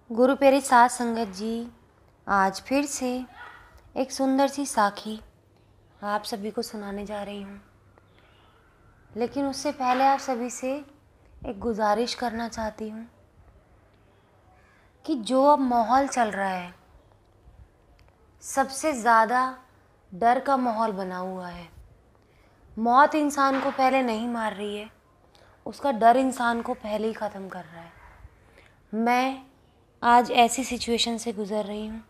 गुरु प्यारी साध संगत जी, आज फिर से एक सुंदर सी साखी आप सभी को सुनाने जा रही हूँ। लेकिन उससे पहले आप सभी से एक गुजारिश करना चाहती हूँ कि जो अब माहौल चल रहा है, सबसे ज़्यादा डर का माहौल बना हुआ है। मौत इंसान को पहले नहीं मार रही है, उसका डर इंसान को पहले ही ख़त्म कर रहा है। मैं आज ऐसी सिचुएशन से गुज़र रही हूँ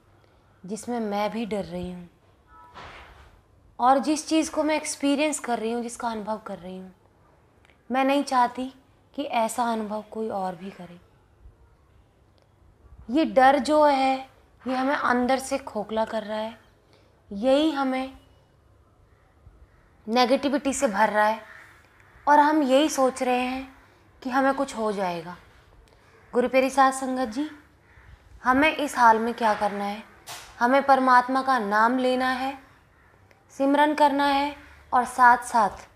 जिसमें मैं भी डर रही हूँ, और जिस चीज़ को मैं एक्सपीरियंस कर रही हूँ, जिसका अनुभव कर रही हूँ, मैं नहीं चाहती कि ऐसा अनुभव कोई और भी करे। ये डर जो है, ये हमें अंदर से खोखला कर रहा है, यही हमें नेगेटिविटी से भर रहा है, और हम यही सोच रहे हैं कि हमें कुछ हो जाएगा। गुरु प्यारी साध संगत जी, हमें इस हाल में क्या करना है? हमें परमात्मा का नाम लेना है, सिमरन करना है, और साथ साथ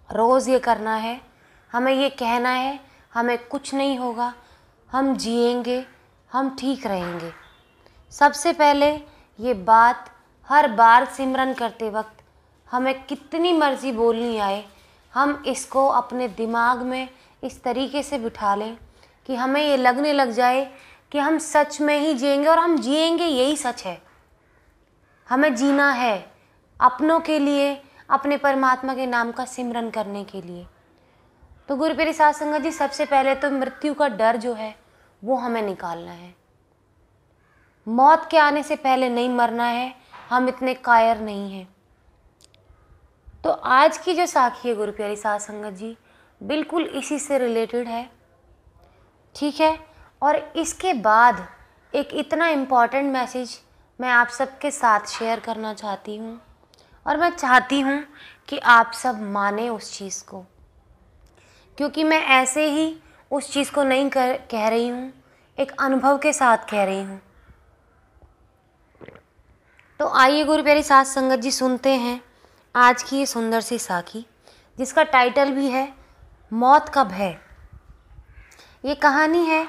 रोज़ ये करना है, हमें ये कहना है हमें कुछ नहीं होगा, हम जिएंगे, हम ठीक रहेंगे। सबसे पहले ये बात हर बार सिमरन करते वक्त हमें कितनी मर्ज़ी बोलनी आए, हम इसको अपने दिमाग में इस तरीके से बिठा लें कि हमें ये लगने लग जाए कि हम सच में ही जिएंगे, और हम जिएंगे, यही सच है। हमें जीना है अपनों के लिए, अपने परमात्मा के नाम का सिमरन करने के लिए। तो गुरु प्यारी साध संगत जी, सबसे पहले तो मृत्यु का डर जो है वो हमें निकालना है। मौत के आने से पहले नहीं मरना है, हम इतने कायर नहीं हैं। तो आज की जो साखी है गुरु प्यारी साध संगत जी, बिल्कुल इसी से रिलेटेड है, ठीक है। और इसके बाद एक इतना इम्पॉर्टेंट मैसेज मैं आप सबके साथ शेयर करना चाहती हूँ, और मैं चाहती हूँ कि आप सब माने उस चीज़ को, क्योंकि मैं ऐसे ही उस चीज़ को नहीं कह रही हूँ, एक अनुभव के साथ कह रही हूँ। तो आइए गुरु प्यारी साध संगत जी, सुनते हैं आज की ये सुंदर सी साखी, जिसका टाइटल भी है मौत का भय। ये कहानी है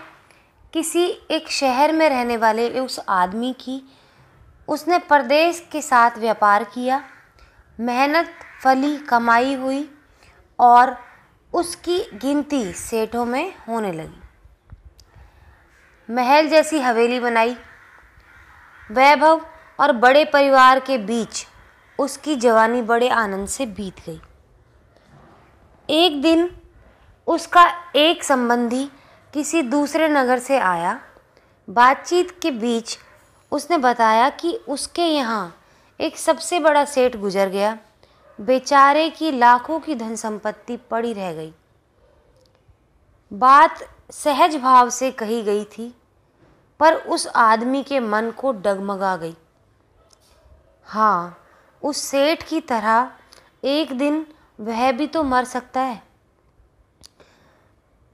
किसी एक शहर में रहने वाले उस आदमी की। उसने परदेश के साथ व्यापार किया, मेहनत फली कमाई हुई, और उसकी गिनती सेठों में होने लगी। महल जैसी हवेली बनाई, वैभव और बड़े परिवार के बीच उसकी जवानी बड़े आनंद से बीत गई। एक दिन उसका एक संबंधी किसी दूसरे नगर से आया। बातचीत के बीच उसने बताया कि उसके यहाँ एक सबसे बड़ा सेठ गुजर गया। बेचारे की लाखों की धन संपत्ति पड़ी रह गई। बात सहज भाव से कही गई थी, पर उस आदमी के मन को डगमगा गई। हाँ, उस सेठ की तरह एक दिन वह भी तो मर सकता है।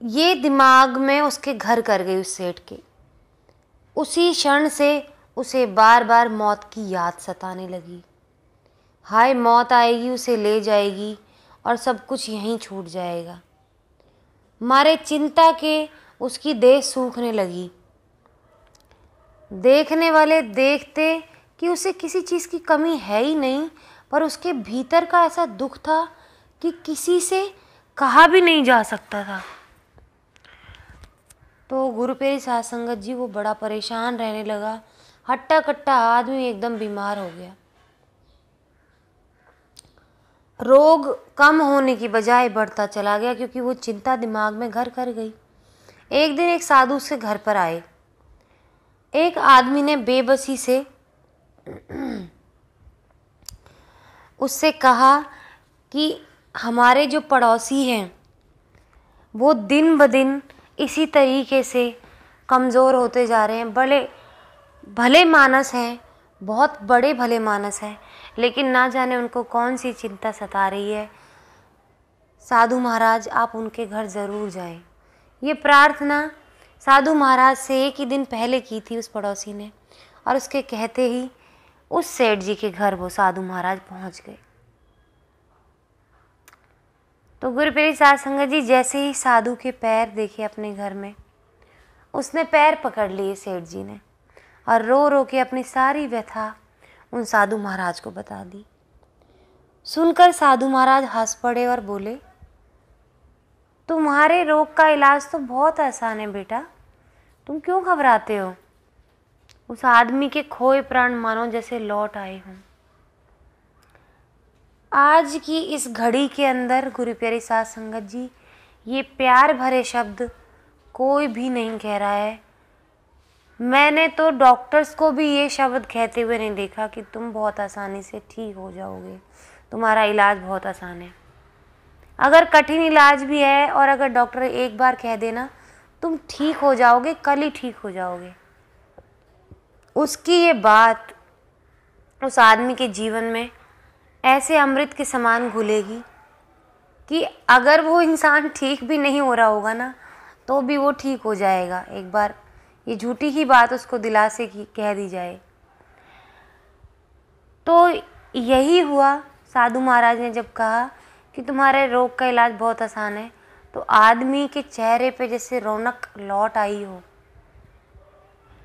ये दिमाग में उसके घर कर गई उस सेठ के। उसी क्षण से उसे बार बार मौत की याद सताने लगी। हाय, मौत आएगी, उसे ले जाएगी और सब कुछ यहीं छूट जाएगा। मारे चिंता के उसकी देह सूखने लगी। देखने वाले देखते कि उसे किसी चीज़ की कमी है ही नहीं, पर उसके भीतर का ऐसा दुख था कि किसी से कहा भी नहीं जा सकता था। तो गुरु प्यारी साध संगत जी, वो बड़ा परेशान रहने लगा। हट्टा कट्टा आदमी एकदम बीमार हो गया। रोग कम होने की बजाय बढ़ता चला गया, क्योंकि वो चिंता दिमाग में घर कर गई। एक दिन एक साधु उसके घर पर आए। एक आदमी ने बेबसी से उससे कहा कि हमारे जो पड़ोसी हैं वो दिन ब दिन इसी तरीके से कमज़ोर होते जा रहे हैं। बड़े भले मानस हैं, बहुत बड़े भले मानस हैं, लेकिन ना जाने उनको कौन सी चिंता सता रही है। साधु महाराज, आप उनके घर ज़रूर जाएं। ये प्रार्थना साधु महाराज से एक ही दिन पहले की थी उस पड़ोसी ने, और उसके कहते ही उस सेठ जी के घर वो साधु महाराज पहुंच गए। तो गुरु प्यारी साध संगत जी, जैसे ही साधु के पैर देखे अपने घर में, उसने पैर पकड़ लिए सेठ जी ने और रो रो के अपनी सारी व्यथा उन साधु महाराज को बता दी। सुनकर साधु महाराज हंस पड़े और बोले, तुम्हारे रोग का इलाज तो बहुत आसान है बेटा, तुम क्यों घबराते हो। उस आदमी के खोए प्राण मानो जैसे लौट आए हों। आज की इस घड़ी के अंदर गुरु प्यारी साध संगत जी, ये प्यार भरे शब्द कोई भी नहीं कह रहा है। मैंने तो डॉक्टर्स को भी ये शब्द कहते हुए नहीं देखा कि तुम बहुत आसानी से ठीक हो जाओगे, तुम्हारा इलाज बहुत आसान है। अगर कठिन इलाज भी है और अगर डॉक्टर एक बार कह देना तुम ठीक हो जाओगे, कल ही ठीक हो जाओगे, उसकी ये बात उस आदमी के जीवन में ऐसे अमृत के समान घुलेगी कि अगर वो इंसान ठीक भी नहीं हो रहा होगा ना, तो भी वो ठीक हो जाएगा। एक बार ये झूठी ही बात उसको दिलासे की कह दी जाए। तो यही हुआ। साधु महाराज ने जब कहा कि तुम्हारे रोग का इलाज बहुत आसान है, तो आदमी के चेहरे पे जैसे रौनक लौट आई हो।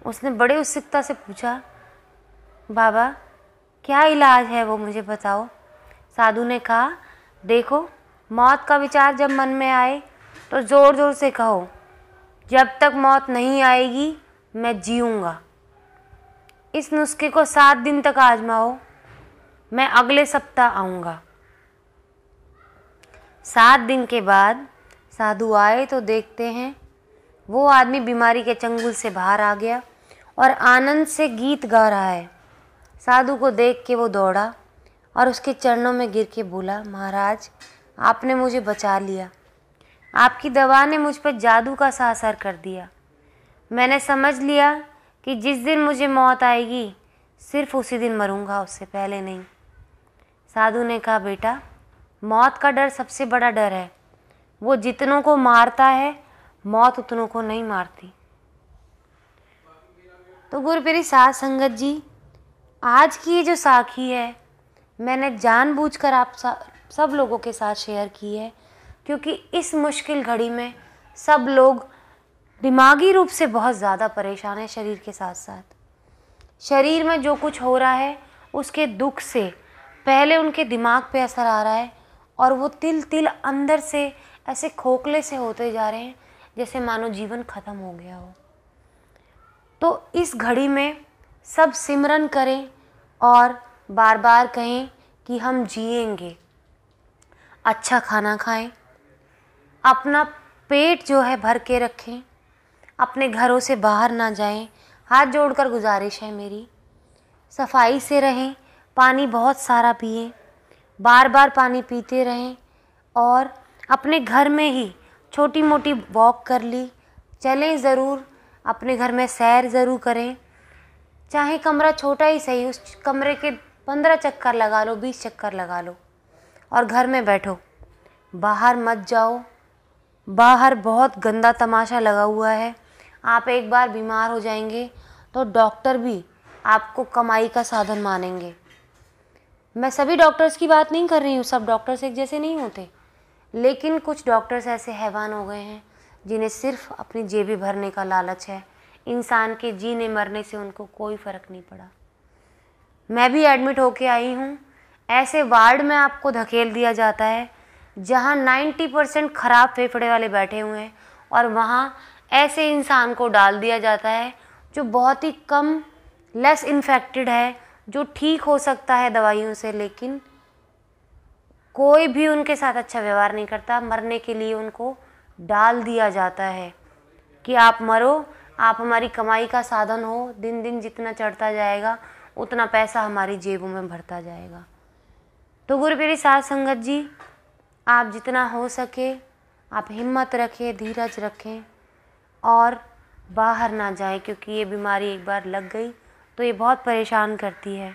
उसने बड़े उत्सुकता से पूछा, बाबा क्या इलाज है वो मुझे बताओ। साधु ने कहा, देखो मौत का विचार जब मन में आए तो ज़ोर ज़ोर से कहो, जब तक मौत नहीं आएगी मैं जीऊँगा। इस नुस्खे को 7 दिन तक आजमाओ, मैं अगले सप्ताह आऊँगा। 7 दिन के बाद साधु आए तो देखते हैं वो आदमी बीमारी के चंगुल से बाहर आ गया और आनंद से गीत गा रहा है। साधु को देख के वो दौड़ा और उसके चरणों में गिर के बोला, महाराज आपने मुझे बचा लिया, आपकी दवा ने मुझ पर जादू का सा असर कर दिया। मैंने समझ लिया कि जिस दिन मुझे मौत आएगी सिर्फ उसी दिन मरूंगा, उससे पहले नहीं। साधु ने कहा, बेटा मौत का डर सबसे बड़ा डर है, वो जितनों को मारता है मौत उतनों को नहीं मारती। तो गुरु प्यारी साध संगत जी, आज की ये जो साखी है मैंने जानबूझकर आप सब लोगों के साथ शेयर की है, क्योंकि इस मुश्किल घड़ी में सब लोग दिमागी रूप से बहुत ज़्यादा परेशान है। शरीर के साथ साथ शरीर में जो कुछ हो रहा है उसके दुख से पहले उनके दिमाग पे असर आ रहा है और वो तिल तिल अंदर से ऐसे खोखले से होते जा रहे हैं जैसे मानो जीवन खत्म हो गया हो। तो इस घड़ी में सब सिमरन करें और बार बार कहें कि हम जिएंगे, अच्छा खाना खाएं, अपना पेट जो है भर के रखें, अपने घरों से बाहर ना जाएं। हाथ जोड़कर गुजारिश है मेरी, सफाई से रहें, पानी बहुत सारा पिएं, बार बार पानी पीते रहें और अपने घर में ही छोटी मोटी वॉक कर ली, चलें ज़रूर, अपने घर में सैर ज़रूर करें, चाहे कमरा छोटा ही सही, उस कमरे के 15 चक्कर लगा लो, 20 चक्कर लगा लो और घर में बैठो, बाहर मत जाओ। बाहर बहुत गंदा तमाशा लगा हुआ है। आप एक बार बीमार हो जाएंगे तो डॉक्टर भी आपको कमाई का साधन मानेंगे। मैं सभी डॉक्टर्स की बात नहीं कर रही हूँ, सब डॉक्टर्स एक जैसे नहीं होते, लेकिन कुछ डॉक्टर्स ऐसे हैवान हो गए हैं जिन्हें सिर्फ अपनी जेबें भरने का लालच है। इंसान के जीने मरने से उनको कोई फ़र्क नहीं पड़ा। मैं भी एडमिट होके आई हूँ। ऐसे वार्ड में आपको धकेल दिया जाता है जहाँ 90% ख़राब फेफड़े वाले बैठे हुए हैं और वहाँ ऐसे इंसान को डाल दिया जाता है जो बहुत ही कम लेस इन्फेक्टेड है, जो ठीक हो सकता है दवाइयों से, लेकिन कोई भी उनके साथ अच्छा व्यवहार नहीं करता। मरने के लिए उनको डाल दिया जाता है कि आप मरो, आप हमारी कमाई का साधन हो, दिन दिन जितना चढ़ता जाएगा उतना पैसा हमारी जेबों में भरता जाएगा। तो गुरु प्यारी साध संगत जी, आप जितना हो सके आप हिम्मत रखें, धीरज रखें और बाहर ना जाएं, क्योंकि ये बीमारी एक बार लग गई तो ये बहुत परेशान करती है।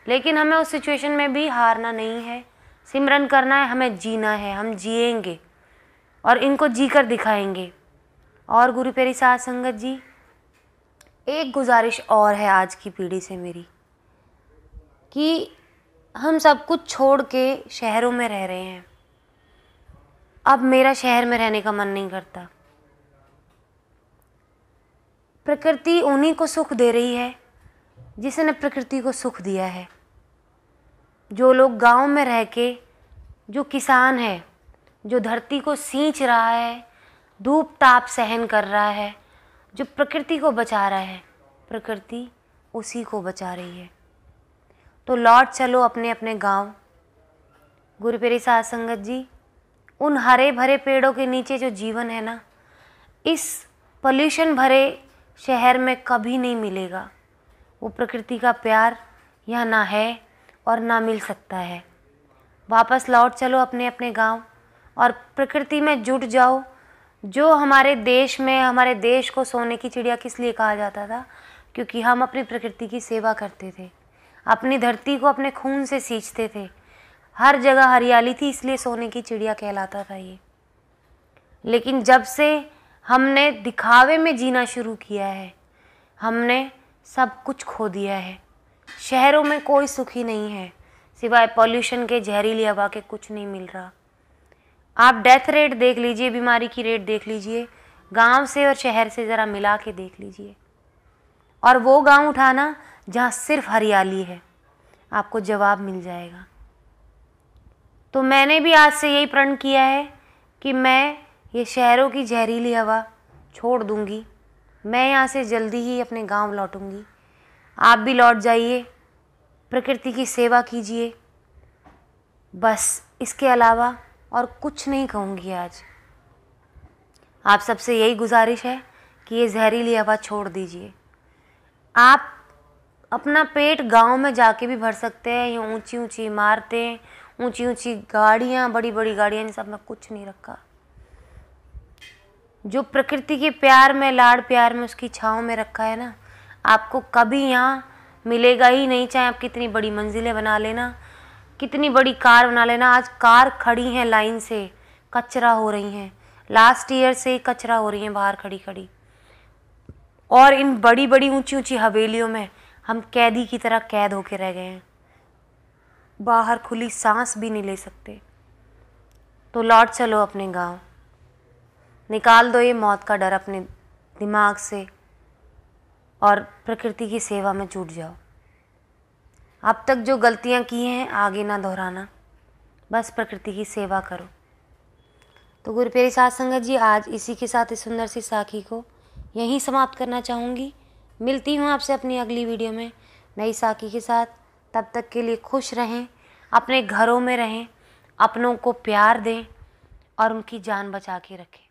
लेकिन हमें उस सिचुएशन में भी हारना नहीं है, सिमरन करना है, हमें जीना है, हम जिएंगे और इनको जीकर दिखाएंगे। और गुरु प्यारी साध संगत जी, एक गुजारिश और है आज की पीढ़ी से मेरी कि हम सब कुछ छोड़ के शहरों में रह रहे हैं। अब मेरा शहर में रहने का मन नहीं करता। प्रकृति उन्हीं को सुख दे रही है जिसने प्रकृति को सुख दिया है। जो लोग गांव में रह के, जो किसान है, जो धरती को सींच रहा है, धूप ताप सहन कर रहा है, जो प्रकृति को बचा रहा है, प्रकृति उसी को बचा रही है। तो लौट चलो अपने अपने गांव। गुरु प्यारी साध संगत जी, उन हरे भरे पेड़ों के नीचे जो जीवन है ना, इस पॉल्यूशन भरे शहर में कभी नहीं मिलेगा। वो प्रकृति का प्यार यहाँ ना है और ना मिल सकता है। वापस लौट चलो अपने अपने गांव और प्रकृति में जुट जाओ। जो हमारे देश में, हमारे देश को सोने की चिड़िया किस लिए कहा जाता था? क्योंकि हम अपनी प्रकृति की सेवा करते थे, अपनी धरती को अपने खून से सींचते थे, हर जगह हरियाली थी, इसलिए सोने की चिड़िया कहलाता था ये। लेकिन जब से हमने दिखावे में जीना शुरू किया है, हमने सब कुछ खो दिया है। शहरों में कोई सुखी नहीं है, सिवाय पॉल्यूशन के, जहरीली हवा के कुछ नहीं मिल रहा। आप डेथ रेट देख लीजिए, बीमारी की रेट देख लीजिए, गांव से और शहर से ज़रा मिला के देख लीजिए, और वो गांव उठाना जहाँ सिर्फ हरियाली है, आपको जवाब मिल जाएगा। तो मैंने भी आज से यही प्रण किया है कि मैं ये शहरों की जहरीली हवा छोड़ दूंगी। मैं यहाँ से जल्दी ही अपने गांव लौटूंगी। आप भी लौट जाइए, प्रकृति की सेवा कीजिए। बस इसके अलावा और कुछ नहीं कहूँगी आज। आप सबसे यही गुजारिश है कि ये जहरीली हवा छोड़ दीजिए। आप अपना पेट गांव में जाके भी भर सकते हैं। ये ऊंची ऊंची इमारतें, ऊंची ऊंची गाड़ियाँ, बड़ी बड़ी गाड़ियाँ, इन सब में कुछ नहीं रखा। जो प्रकृति के प्यार में, लाड़ प्यार में, उसकी छाँव में रखा है ना, आपको कभी यहाँ मिलेगा ही नहीं। चाहे आप कितनी बड़ी मंजिलें बना लेना, कितनी बड़ी कार बना लेना। आज कार खड़ी हैं लाइन से, कचरा हो रही हैं, लास्ट ईयर से कचरा हो रही हैं बाहर खड़ी खड़ी। और इन बड़ी बड़ी ऊंची ऊंची हवेलियों में हम कैदी की तरह कैद होके रह गए हैं, बाहर खुली सांस भी नहीं ले सकते। तो लौट चलो अपने गांव, निकाल दो ये मौत का डर अपने दिमाग से और प्रकृति की सेवा में जुट जाओ। अब तक जो गलतियां की हैं आगे ना दोहराना, बस प्रकृति की सेवा करो। तो गुरु प्यारी साध संगत जी, आज इसी के साथ इस सुंदर सी साखी को यहीं समाप्त करना चाहूँगी। मिलती हूँ आपसे अपनी अगली वीडियो में नई साखी के साथ। तब तक के लिए खुश रहें, अपने घरों में रहें, अपनों को प्यार दें और उनकी जान बचा के रखें।